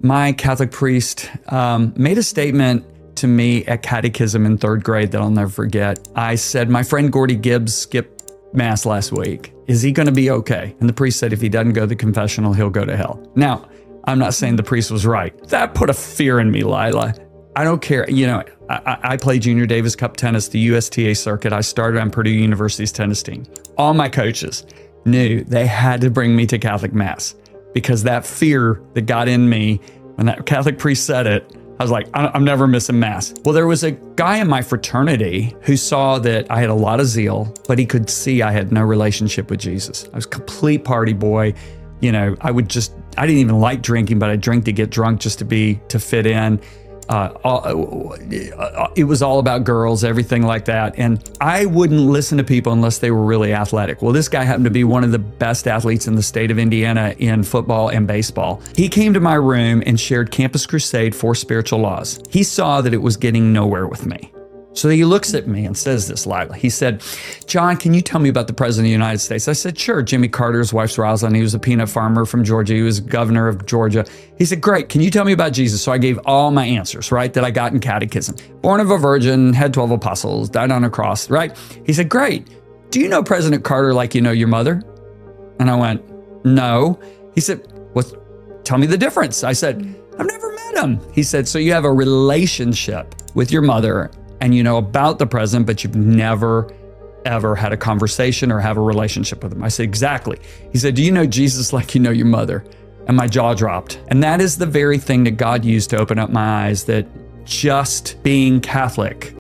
my Catholic priest made a statement to me at catechism in 3rd grade that I'll never forget. I said, my friend Gordy Gibbs skipped Mass last week. Is he going to be okay? And the priest said, if he doesn't go to the confessional, he'll go to hell. Now, I'm not saying the priest was right. That put a fear in me, Lila. I don't care. You know, I played Junior Davis Cup tennis, the USTA circuit. I started on Purdue University's tennis team. All my coaches knew they had to bring me to Catholic Mass because that fear that got in me when that Catholic priest said it, I was like, I'm never missing Mass. Well, there was a guy in my fraternity who saw that I had a lot of zeal, but he could see I had no relationship with Jesus. I was a complete party boy. You know, I didn't even like drinking, but I drank to get drunk just to fit in. It was all about girls, everything like that. And I wouldn't listen to people unless they were really athletic. Well, this guy happened to be one of the best athletes in the state of Indiana in football and baseball. He came to my room and shared Campus Crusade 4 Spiritual Laws. He saw that it was getting nowhere with me. So he looks at me and says this, Lila. He said, John, can you tell me about the President of the United States? I said, sure. Jimmy Carter, his wife's Rosalind. He was a peanut farmer from Georgia. He was governor of Georgia. He said, great. Can you tell me about Jesus? So I gave all my answers, right, that I got in catechism. Born of a virgin, had 12 apostles, died on a cross, right? He said, great. Do you know President Carter like you know your mother? And I went, no. He said, well, tell me the difference. I said, I've never met him. He said, so you have a relationship with your mother and you know about the president, but you've never, ever had a conversation or have a relationship with him. I said, exactly. He said, do you know Jesus like you know your mother? And my jaw dropped. And that is the very thing that God used to open up my eyes, that just being Catholic